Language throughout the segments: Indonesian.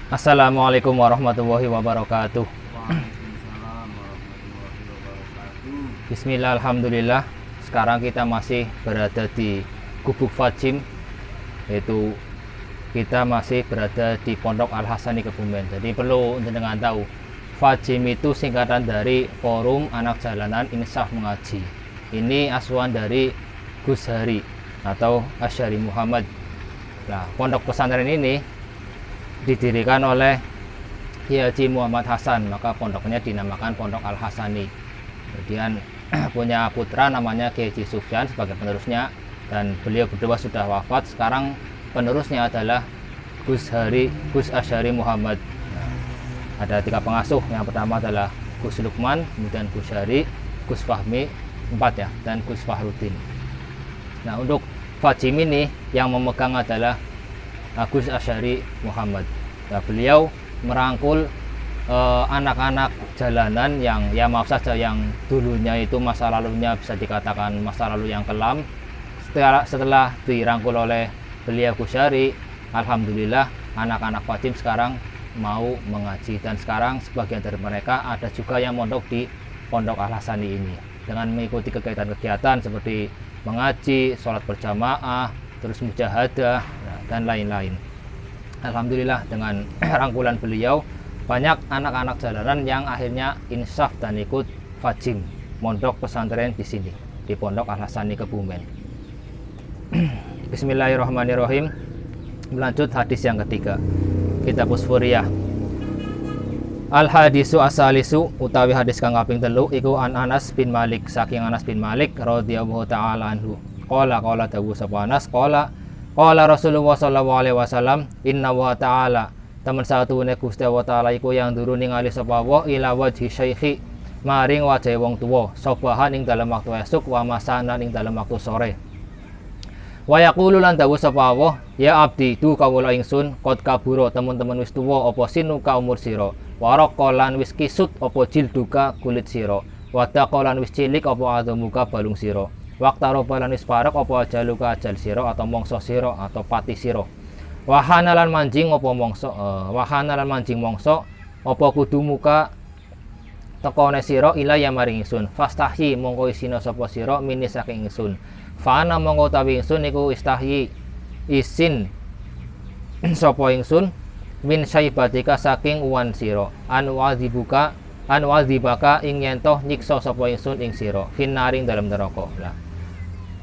Assalamualaikum warahmatullahi wabarakatuh. Waalaikumsalam warahmatullahi wabarakatuh. Bismillah, alhamdulillah. Sekarang kita masih berada di Gubuk Fajim, yaitu kita masih berada di Pondok Al Hasani Kebumen. Jadi perlu jenengan tahu, Fajim itu singkatan dari Forum Anak Jalanan Insaf Mengaji. Ini asuhan dari Gus Hari atau Asyari Muhammad. Nah, pondok pesantren ini didirikan oleh Kiai Haji Muhammad Hasan, maka pondoknya dinamakan Pondok Al Hasani. Kemudian punya putra namanya Kiai Haji Sufyan sebagai penerusnya, dan beliau berdua sudah wafat. Sekarang penerusnya adalah Gus Hari, Gus Asyari Muhammad. Nah, ada 3 pengasuh. Yang pertama adalah Gus Lukman, kemudian Gus Hari, Gus Fahmi, 4 ya, dan Gus Fahrudin. Nah, untuk Fajim ini yang memegang adalah Gus Asyari Muhammad. Nah, beliau merangkul anak-anak jalanan yang ya maaf saja yang dulunya itu masa lalunya bisa dikatakan masa lalu yang kelam. Setelah dirangkul oleh beliau Gus Asyari, alhamdulillah anak-anak Fajim sekarang mau mengaji, dan sekarang sebagian dari mereka ada juga yang mondok di Pondok Al Hasani ini dengan mengikuti kegiatan-kegiatan seperti mengaji, sholat berjamaah, terus mujahadah, dan lain-lain. Alhamdulillah dengan rangkulan beliau banyak anak-anak jalanan yang akhirnya insaf dan ikut Fajim, mondok pesantren di sini di Pondok Al Hasani Kebumen. Bismillahirrahmanirrahim. Melanjut hadis yang ketiga, Kitab Usfuriyah. Al hadisu asalisu utawi hadis kang kaping 3 iku an Anas bin Malik, saking Anas bin Malik radhiyallahu taala anhu. Qala dawu sapa Anas, qala Rasulullah sallallahu alaihi wasallam, inna wa ta'ala temen satune Gusti wa ta'ala iku yang nduru ningali sapa wa ila wajhi syaikhi maring wajahe wong tuwa, sobahan ing dalem waktu esuk wa masanan ing dalem waktu sore. Wa yaqulu lan dawu sapa wa, ya abdi du kawula ingsun qad kaburo temen-temen wis tuwa apa sinuka umur sira, wa raqalan wis kisut apa jilduka kulit sira, wa taqalan wis cilik apa adamuka balung sira. Waktaro balan wis parek apa ajaluka ajal siro atau mongso siro atau pati siro. Wahanalan manjing apa mongso wahanalan manjing mongso apa kudu muka tekone siro ilaya maring ingsun. Fastahyi mongko isina sapa siro mini saking ingsun. Fana mongko tawi ingsun iku istahyi isin sapa ingsun min syaibatika saking uwan siro. Anwadzibaka ing yentoh nyiksa sapa ingsun ing siro finaring dalam neraka. Lah,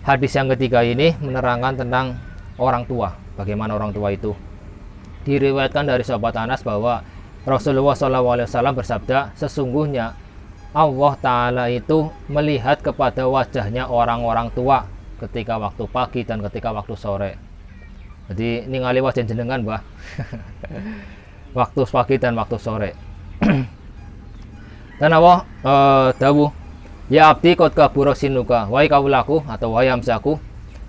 hadis yang ketiga ini menerangkan tentang orang tua. Bagaimana orang tua itu? Diriwayatkan dari sahabat Anas bahwa Rasulullah SAW bersabda, sesungguhnya Allah Ta'ala itu melihat kepada wajahnya orang-orang tua ketika waktu pagi dan ketika waktu sore. Jadi ningali wajah jenengan, Mbah. Waktu pagi dan waktu sore. Dan Allah dawuh, ya abdi qad kabura sinuka, wahai kaulaku atau wahai hamzaku,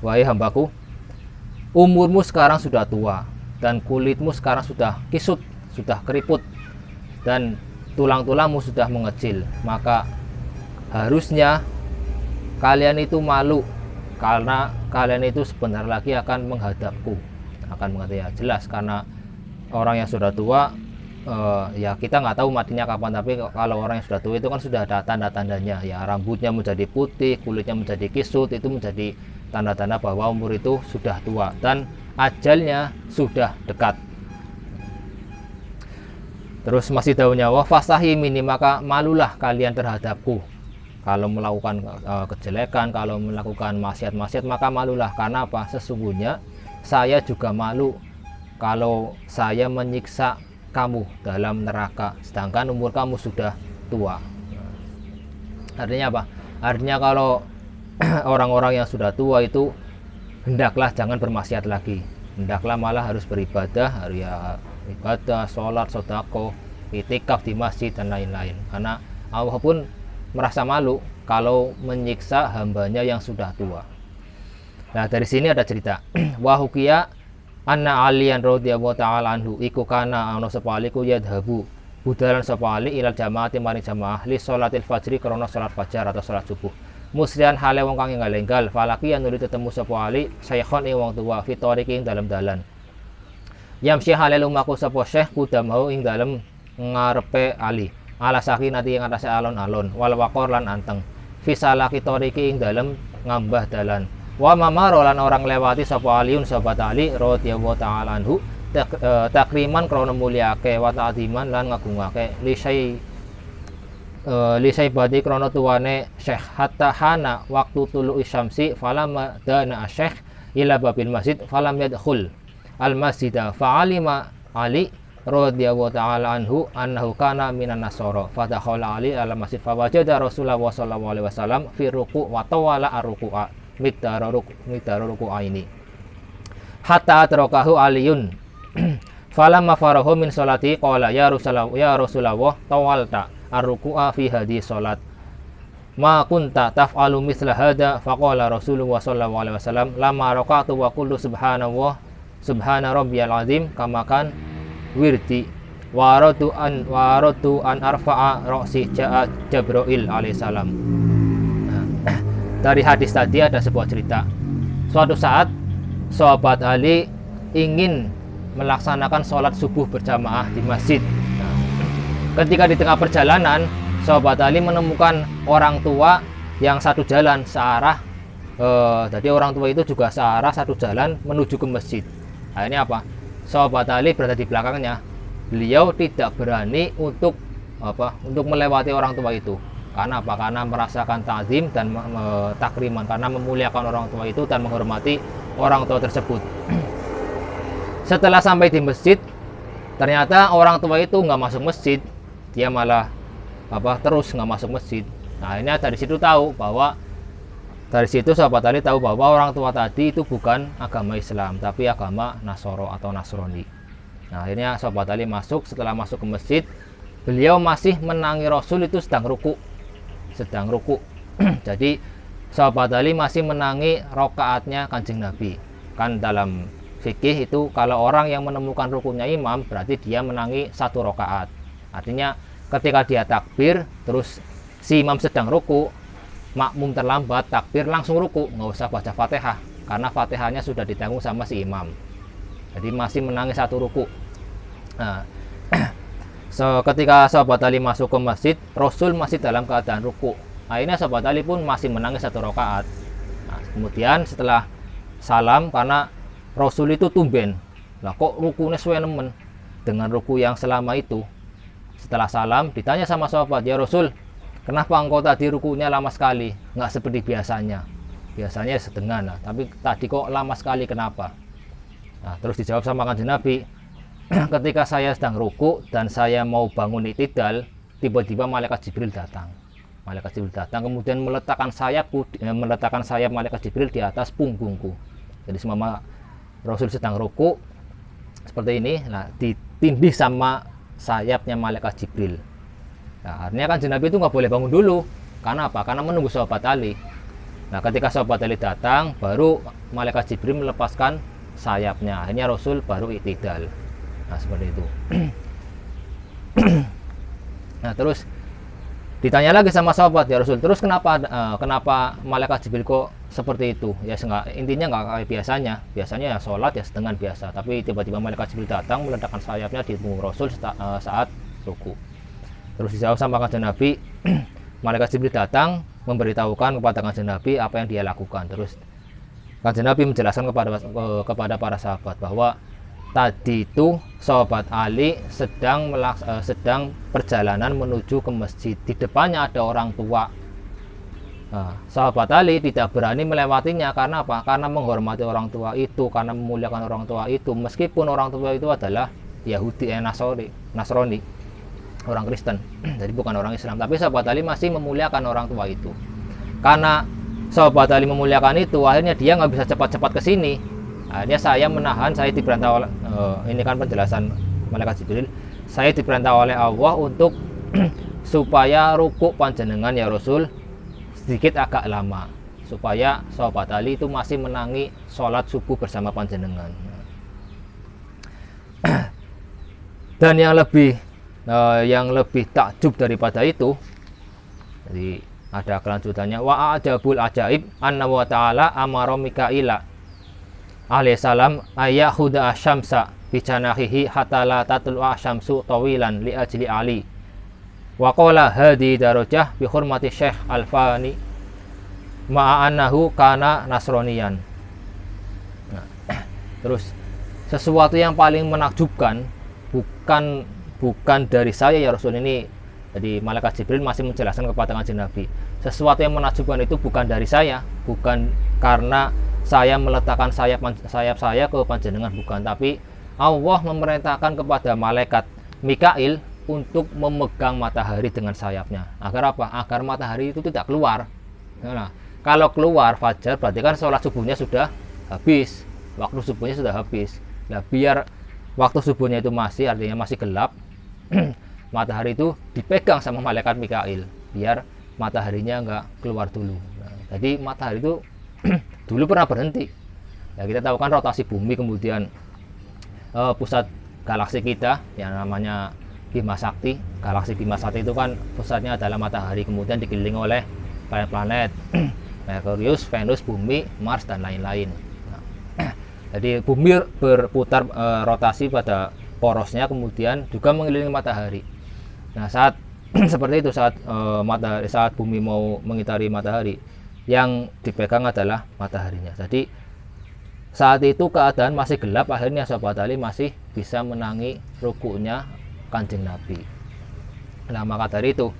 wahai hambaku, umurmu sekarang sudah tua dan kulitmu sekarang sudah kisut, sudah keriput, dan tulang-tulangmu sudah mengecil. Maka harusnya kalian itu malu karena kalian itu sebentar lagi akan menghadapku, akan menghadap. Ya jelas, karena orang yang sudah tua ya kita nggak tahu matinya kapan, tapi kalau orang yang sudah tua itu kan sudah ada tanda-tandanya ya, rambutnya menjadi putih, kulitnya menjadi kisut, itu menjadi tanda-tanda bahwa umur itu sudah tua dan ajalnya sudah dekat. Terus masih daunnya, wa fasahi mini, maka malulah kalian terhadapku kalau melakukan kejelekan, kalau melakukan maksiat-maksiat, maka malulah. Karena apa? Sesungguhnya saya juga malu kalau saya menyiksa kamu dalam neraka sedangkan umur kamu sudah tua. Artinya apa? Artinya kalau orang-orang yang sudah tua itu hendaklah jangan bermaksiat lagi, hendaklah malah harus beribadah, harus ya ibadah, sholat, sedekah, itikaf di masjid dan lain-lain. Karena Allah pun merasa malu kalau menyiksa hambanya yang sudah tua. Nah, dari sini ada cerita wahukia anna aliyan radhiyallahu ta'ala anhu iku kana ana sapa ali ku yadhabu budalan sapa ali ilal jamaati maring jamaah li sholatil fajri krana salat fajar atau salat subuh muslihan hale wong kang enggal-enggal falaki yen nuli tetemu sapa ali saykhon ing wong tuwa fitoriki ing dalam dalan Yamsi halal lumaku sapa Syekh kudamahu ing dalem ngarepe Ali ala sakinati ing atase alon-alon wal waqor lan anteng fisalaki toriki ing dalem ngambah dalan wa mamaro lan orang lewati sapa Aliun sahabat Ali radhiyallahu ta'ala anhu takriman krana mulyake wa ta'ziman lan ngagungake lisai badi krana tuwane Syekh hatta hana waktu tulu isyamsi falamma dana Syekh ila babil masjid falam yadkhul al masjidah fa'alima Ali radhiyallahu ta'ala anhu annahu kana minan nasara fadakhala Ali ala masjid fawajada Rasulullah sallallahu alaihi wasallam fi ruku' wa tawala ar-ruku'a miqdar ruku'aini hatta adrakahu Aliyun falamma farahu min sholati qala ya Rasulullah tawalta ar-ruku'a fi hadhihi sholat ma kunta taf'alu mithla hadha faqala Rasulullah sallallahu alaihi wasallam lamma raka'tu wa qultu subhanallah subhana rabbiyal azim kama kan wirdi waratu an arfa'a ra'si ja'a Jibril alaihissalam. Dari hadis tadi ada sebuah cerita. Suatu saat sahabat Ali ingin melaksanakan sholat subuh berjamaah di masjid. Ketika di tengah perjalanan sahabat Ali menemukan orang tua yang satu jalan searah. Jadi orang tua itu juga searah satu jalan menuju ke masjid. Akhirnya apa? Sahabat Ali berada di belakangnya. Beliau tidak berani untuk melewati orang tua itu. Karena apa? Karena merasakan ta'zim dan takriman, karena memuliakan orang tua itu dan menghormati orang tua tersebut. Setelah sampai di masjid, ternyata orang tua itu nggak masuk masjid. Dia malah terus nggak masuk masjid. Nah, akhirnya dari situ sahabat Ali tahu bahwa orang tua tadi itu bukan agama Islam, tapi agama Nasoro atau Nasrani. Nah, akhirnya sahabat Ali masuk. Setelah masuk ke masjid, beliau masih menangi Rasul itu sedang ruku. Jadi sahabat Ali masih menangi rokaatnya Kanjeng Nabi. Kan dalam fikih itu kalau orang yang menemukan rukunya imam berarti dia menangi satu rokaat. Artinya ketika dia takbir terus si imam sedang ruku, makmum terlambat takbir langsung ruku, nggak usah baca Fatihah karena Fatihahnya sudah ditanggung sama si imam. Jadi masih menangi satu ruku. Nah, ketika sahabat Ali masuk ke masjid, Rasul masih dalam keadaan ruku. Akhirnya sahabat Ali pun masih menangi satu rakaat. Nah, kemudian setelah salam, karena Rasul itu tumben, lah kok rukunya sesuai nemen dengan ruku yang selama itu. Setelah salam ditanya sama sahabat, ya Rasul, kenapa engkau tadi rukunya lama sekali, nggak seperti biasanya? Biasanya setengah, nah, tapi tadi kok lama sekali, kenapa? Nah, terus dijawab sama Kanjeng Nabi, ketika saya sedang ruku dan saya mau bangun i'tidal, tiba-tiba malaikat Jibril datang. Malaikat Jibril datang kemudian meletakkan sayap malaikat Jibril di atas punggungku. Jadi semua Rasul sedang ruku seperti ini, nah ditindih sama sayapnya malaikat Jibril. Nah, artinya Kanjeng Nabi itu nggak boleh bangun dulu. Karena apa? Karena menunggu sahabat Ali. Nah, ketika sahabat Ali datang, baru malaikat Jibril melepaskan sayapnya. Akhirnya Rasul baru i'tidal. Nah, seperti itu. Nah, terus ditanya lagi sama sahabat, ya Rasul, terus kenapa malaikat Jibril kok seperti itu? Ya intinya nggak kayak biasanya. Biasanya ya sholat ya setengah biasa, tapi tiba-tiba malaikat Jibril datang meledakkan sayapnya di punggung Rasul saat ruku. Terus dijawab sama Kanjeng Nabi, malaikat Jibril datang memberitahukan kepada Kanjeng Nabi apa yang dia lakukan. Terus Kanjeng Nabi menjelaskan kepada para sahabat bahwa tadi itu sahabat Ali sedang perjalanan menuju ke masjid. Di depannya ada orang tua. Nah, sahabat Ali tidak berani melewatinya karena apa? Karena menghormati orang tua itu, karena memuliakan orang tua itu, meskipun orang tua itu adalah Yahudi, Nasrani, orang Kristen. Jadi bukan orang Islam, tapi sahabat Ali masih memuliakan orang tua itu. Karena sahabat Ali memuliakan itu, akhirnya dia nggak bisa cepat-cepat ke sini. Akhirnya saya menahan, saya diperintah oleh ini kan penjelasan malaikat Jibril, saya diperintah oleh Allah untuk supaya ruku panjenengan ya Rasul sedikit agak lama, supaya sahabat Ali itu masih menangi sholat subuh bersama panjenengan. Dan yang lebih takjub daripada itu, jadi ada kelanjutannya, wa ajabul ajaib anna wa ta'ala amara Mikaila alaihissalam ayyahuda asyamsa bijanahihi hatta la tatlu'a syamsu tawilan li ajli Ali. Wa qala hadi darajah bi hurmati Syekh Al-Fani ma'a annahu kana nasroniyan. Nah, terus sesuatu yang paling menakjubkan bukan dari saya ya Rasul, ini jadi malaikat Jibril masih menjelaskan kepada Kanjeng Nabi. Sesuatu yang menakjubkan itu bukan dari saya, bukan karena saya meletakkan sayap saya ke panjenengan, bukan, tapi Allah memerintahkan kepada malaikat Mikail untuk memegang matahari dengan sayapnya. Agar apa? Agar matahari itu tidak keluar. Nah, kalau keluar fajar berarti kan sholat subuhnya sudah habis, waktu subuhnya sudah habis. Nah, biar waktu subuhnya itu masih, artinya masih gelap, matahari itu dipegang sama malaikat Mikail biar mataharinya nggak keluar dulu. Nah, jadi matahari itu dulu pernah berhenti. Ya, kita tahu kan rotasi bumi, kemudian pusat galaksi kita yang namanya Bima Sakti. Galaksi Bima Sakti itu kan pusatnya adalah matahari, kemudian dikelilingi oleh planet-planet Merkurius, Venus, Bumi, Mars, dan lain-lain. Nah, jadi bumi berputar rotasi pada porosnya, kemudian juga mengelilingi matahari. Nah, saat seperti itu, saat bumi mau mengitari matahari, yang dipegang adalah mataharinya. Jadi saat itu keadaan masih gelap, akhirnya sahabat Ali masih bisa menangi rukunya Kanjeng Nabi. Nah, maka dari itu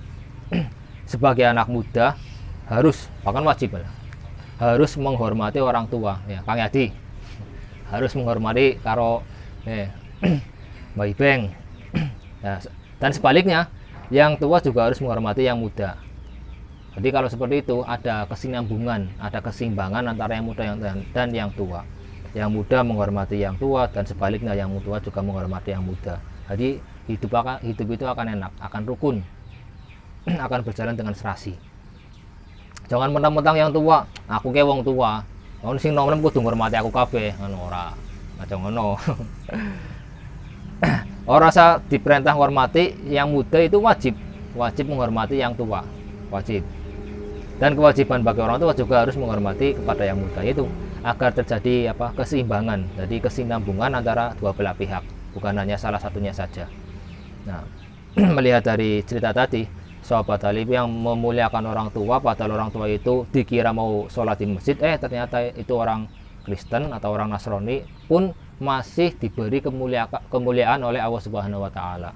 sebagai anak muda harus, bahkan wajib lah, harus menghormati orang tua ya, Kang Yadi. Harus menghormati karo Mbak Ibeng. Ya, dan sebaliknya, yang tua juga harus menghormati yang muda. Jadi kalau seperti itu ada kesinambungan, ada keseimbangan antara yang muda dan yang tua. Yang muda menghormati yang tua, dan sebaliknya yang tua juga menghormati yang muda. Jadi hidup itu akan enak, akan rukun, akan berjalan dengan serasi. Jangan mentang-mentang yang tua, aku ke wong tua, wong sing nom-nom kudu ngormati aku kabeh, ngono ora. Aja ngono. Orang rasa diperintah hormati yang muda itu wajib menghormati yang tua, wajib. Dan kewajiban bagi orang tua juga harus menghormati kepada yang muda, itu agar terjadi keseimbangan, jadi kesinambungan antara dua belah pihak, bukan hanya salah satunya saja. Nah, melihat dari cerita tadi, sahabat Ali yang memuliakan orang tua, padahal orang tua itu dikira mau sholat di masjid, ternyata itu orang Kristen atau orang Nasrani pun masih diberi kemuliaan oleh Allah Subhanahu wa taala.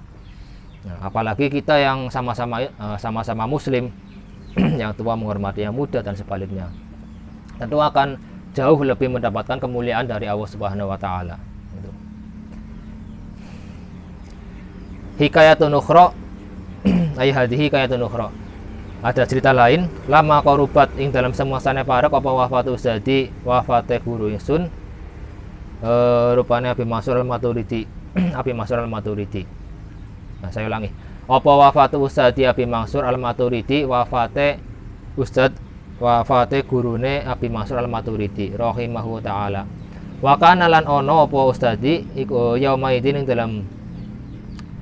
Nah, apalagi kita yang sama-sama muslim, yang tua menghormati yang muda dan sebaliknya, tentu akan jauh lebih mendapatkan kemuliaan dari Allah Subhanahu wa taala. Hikayatun ukhra ay hadhihi hikayatun ukhra. Ada cerita lain, lama korubat ing dalam semua sane parek apa wafatu ustadi wafate guru ingsun, rupanya Abi Mansur Al-Maturidi. Abi Mansur Al-Maturidi. Nah, saya ulangi. Apa wafatu ustadi Abi Mansur Al-Maturidi, wafate gurune Abi Mansur Al-Maturidi rahimahu taala. Wa kana lan ono apa ustadi iku yaumaidin ing dalam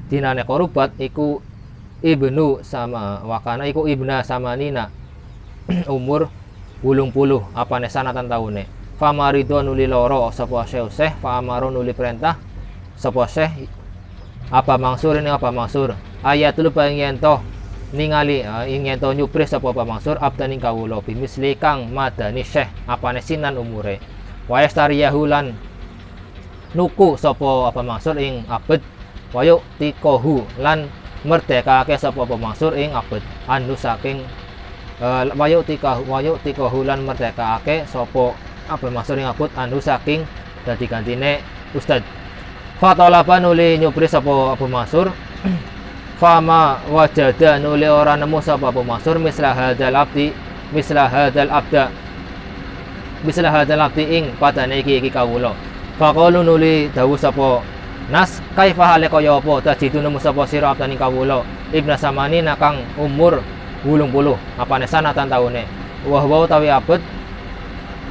dinane korubat iku ibnu sama wakana iku ibna sama nina umur 80 apane sanatan taune. Famarido nuli loro sapa syekh famaro nuli perintah sapa syekh apa Mansur ini apa Mansur ayatul pangento ningali ingento nyupris sapa apa Mansur abdaning kawula bimisli kang madani syekh apane sinan umure wa yastariyahulan nuku sapa apa Mansur ing abet wayu tikohu lan merdekake sapa apa Mansur ing abet anu saking wayu tikohu lan merdekake sapa apa Mansur ing abet anu saking dadi gantine ustad. Fatolaba nuli nyupri sapa Abu Mansur fama wajada nuli ora nemu sapa Abu Mansur misla hadzal abdi ing padane iki kawula. Faqalu nuli dawuh sapa nas kaifa hale kaya apa tajidu nemu sapa sira abdani kawula ibna samani nakang umur 80 apane sanatan taune wa huwa utawi abet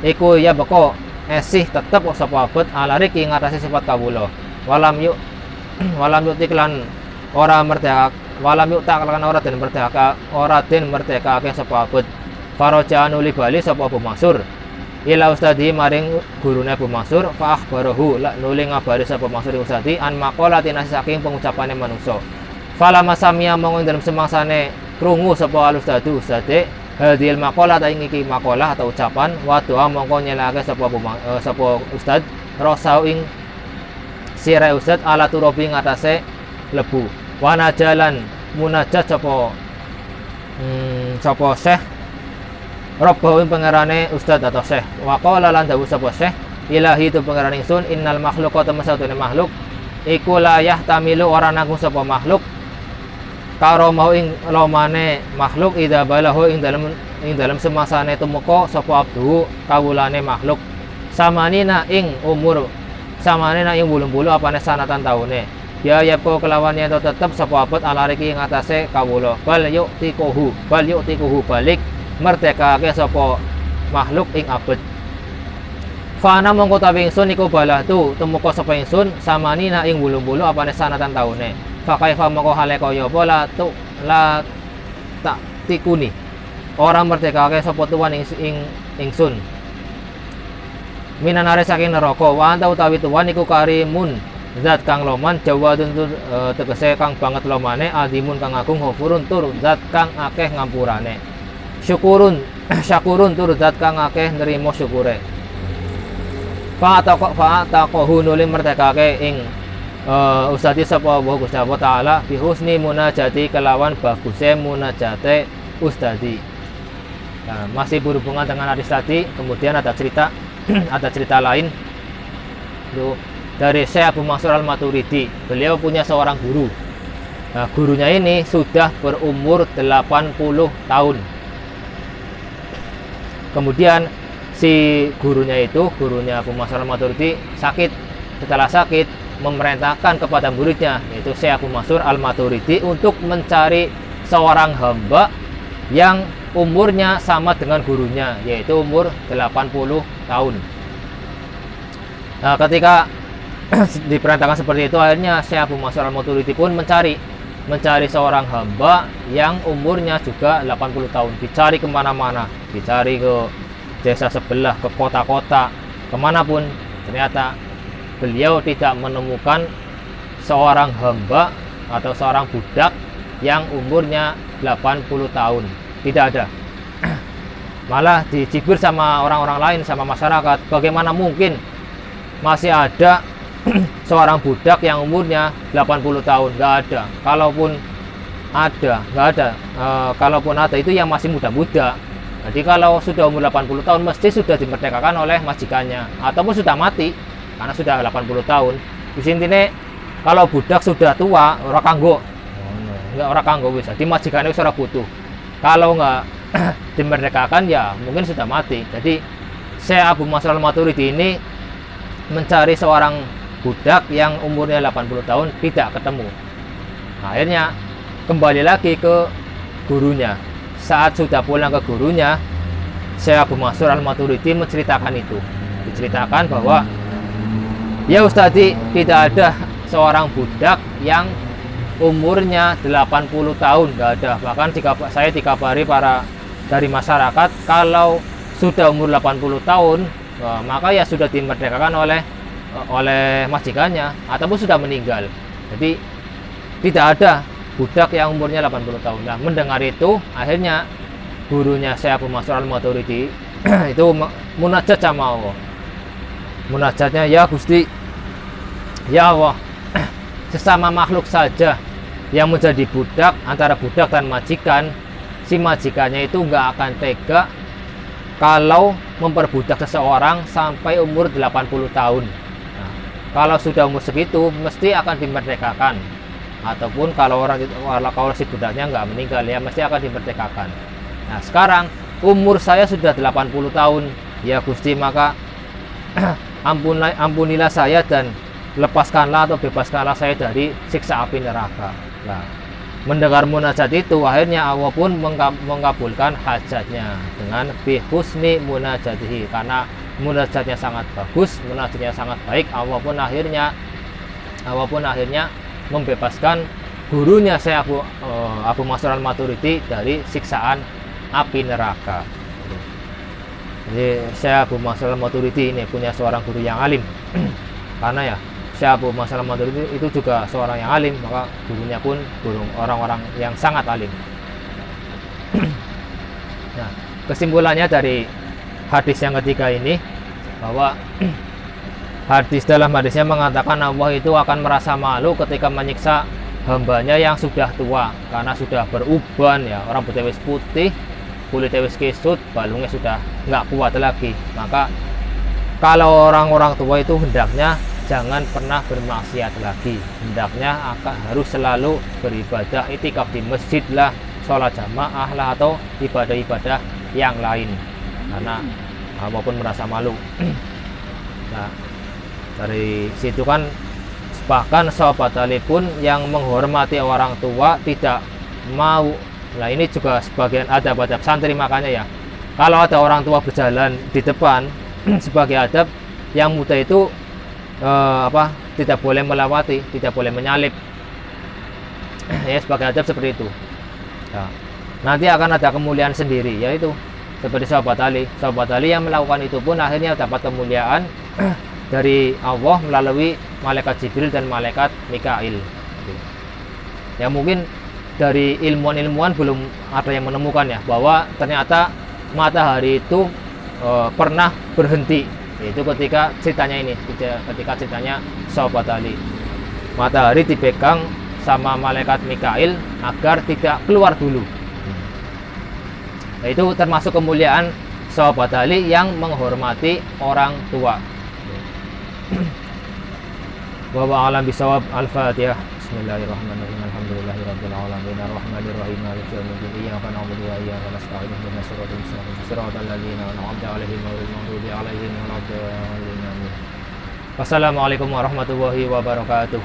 iku ya beko esih tetep sapa abet alarik ing ngatasi sifat kawula walam yuk tiklan ora merdeka walam yuk taklan ora den merdeka akeh sapa abet faraja nuli bali sapa Abu Mansur ila ustadi maring gurune Abu Mansur fa akhbarahu la nuli ngabari sapa Mansur ustadi an maqalati nasi saking pengucapane manungsa. Fala masamia monggo dalam semangsane krungu sapa al ustadi ustade hadil maqalah ta iki maqalah atau ucapan wa doa monggo nyelake sapa ustad rasau ing sira ustad ala turabi ngatasé lebu wa najalan munajat sapa syekh Rabbahu pangerane ustad atau syekh wa qala lan dawuh sapa syekh ilahi tu pangerane ingsun innal makhluqa tamasatune makhluk iku la yahtamilu ora nanggung sapa makhluk karomau ing lomane makhluk idza balahu ing dalem semasane tumeka sapa abdu kawulane makhluk samanina ing umur samanina ing 80 apane sanatan taune ya yapko kelawan yen tetep sapa abad alariki ing atase kawula bal yuk tikuhu balik merdekake sapa makhluk ing abad fana mongko tawi ingsun iku balah tu tumeka sapa ingsun samanina ing 80 apane sanatan taune fakaifa mongko hale kaya apa la tak tikuni orang merdekake sapa tuan ingsun minanare saking neraka wa anta utawi tuan iku karimun zat kang loman jawadun tegese kang banget lomane adimun kang agung ghafurun tur zat kang akeh ngampurane syakurun tur zat kang akeh nrimo syukure fa taqahu nuli merdekake ing ustadi sapa Allah Gusti Allah taala bi husni munajati kelawan baguse munajate ustadi. Nah, masih berhubungan dengan hadis tadi, kemudian ada cerita lain itu dari Syekh Abu Mansur Al-Maturidi. Beliau punya seorang guru. Nah, gurunya ini sudah berumur 80 tahun. Kemudian si gurunya Abu Mansur Al-Maturidi sakit. Setelah sakit memerintahkan kepada muridnya yaitu Syekh Abu Mansur Al-Maturidi untuk mencari seorang hamba yang umurnya sama dengan gurunya yaitu umur 80 tahun. Nah, ketika diperintahkan seperti itu akhirnya Syekh Abu Mansur Al-Maturidi pun mencari seorang hamba yang umurnya juga 80 tahun. Dicari kemana-mana, dicari ke desa sebelah, ke kota-kota, kemanapun ternyata beliau tidak menemukan seorang hamba atau seorang budak yang umurnya 80 tahun. Tidak ada. Malah dicibir sama orang-orang lain, sama masyarakat. Bagaimana mungkin masih ada seorang budak yang umurnya 80 tahun? Nggak ada. Kalaupun ada itu yang masih muda-muda. Jadi kalau sudah umur 80 tahun mesti sudah dimerdekakan oleh majikannya ataupun sudah mati. Karena sudah 80 tahun. Di sini kalau budak sudah tua, ora kanggo. Enggak ora kanggo bisa. Dimajikannya wis ora butuh. Kalau enggak dimerdekakan ya mungkin sudah mati. Jadi Syekh Abu Mansur Al-Maturidi ini mencari seorang budak yang umurnya 80 tahun tidak ketemu. Nah, akhirnya kembali lagi ke gurunya. Saat sudah pulang ke gurunya, Syekh Abu Mansur Al-Maturidi menceritakan itu. Diceritakan bahwa ya Ustadi, tidak ada seorang budak yang umurnya 80 tahun, nggak ada. Bahkan saya dikabari dari masyarakat kalau sudah umur 80 tahun maka ya sudah dimerdekakan oleh majikannya ataupun sudah meninggal. Jadi tidak ada budak yang umurnya 80 tahun. Nah, mendengar itu akhirnya gurunya Syekh Abu Mansur Al-Maturidi itu munajat sama Allah. Munajatnya, ya Gusti, ya Allah, sesama makhluk saja yang menjadi budak antara budak dan majikan, si majikannya itu nggak akan tega kalau memperbudak seseorang sampai umur 80 tahun. Nah, kalau sudah umur segitu mesti akan dimerdekakan, ataupun kalau si budaknya nggak meninggal ya mesti akan dimerdekakan. Nah, sekarang umur saya sudah 80 tahun, ya Gusti, maka ampunilah saya dan lepaskanlah atau bebaskanlah saya dari siksa api neraka. Nah, mendengar munajat itu akhirnya Allah pun mengabulkan hajatnya dengan bihusni munajatihi, karena munajatnya sangat bagus, munajatnya sangat baik. Allah pun akhirnya membebaskan gurunya saya Abu Mansur Al-Maturidi dari siksaan api neraka. Jadi saya Abu Mansur Al-Maturidi ini punya seorang guru yang alim. Karena ya saya Abu Mansur Al-Maturidi itu juga seorang yang alim, maka gurunya pun guru orang-orang yang sangat alim. Nah, kesimpulannya dari hadis yang ketiga ini bahwa dalam hadisnya mengatakan Allah itu akan merasa malu ketika menyiksa hambanya yang sudah tua karena sudah beruban ya, orang bertewis putih, kulit tewis kesut, balungnya sudah nggak kuat lagi. Maka kalau orang-orang tua itu hendaknya jangan pernah bermaksiat lagi, hendaknya harus selalu beribadah, itikaf di masjid lah, sholat jamaah lah, atau ibadah-ibadah yang lain, karena maupun merasa malu. Nah, dari situ kan bahkan sahabat Ali pun yang menghormati orang tua tidak mau. Nah, ini juga sebagian adab-adab santri, makanya ya kalau ada orang tua berjalan di depan sebagai adab, yang muda itu tidak boleh melewati, tidak boleh menyalip. Ya, sebagai adab seperti itu. Nah, nanti akan ada kemuliaan sendiri, yaitu seperti sahabat Ali. Sahabat Ali yang melakukan itu pun akhirnya dapat kemuliaan dari Allah melalui malaikat Jibril dan malaikat Mikail. Ya, mungkin dari ilmuwan-ilmuwan belum ada yang menemukan ya bahwa ternyata matahari itu pernah berhenti, yaitu ketika ceritanya ini, ketika ceritanya sahabat Ali, matahari dipegang sama malaikat Mikail agar tidak keluar dulu. Nah, itu termasuk kemuliaan sahabat Ali yang menghormati orang tua. Wa a'lam bisawab. Al-Fatihah. Bismillahirrahmanirrahim. Alhamdulillahirabbil alamin. Arrahmanirrahim. Maliki yaumiddin. Iyyaka na'budu wa iyyaka nasta'in. Ihdinas siratal mustaqim. Siratal ladzina an'amta 'alaihim ghairil maghdubi 'alaihim waladdallin. Wassalamualaikum warahmatullahi wabarakatuh.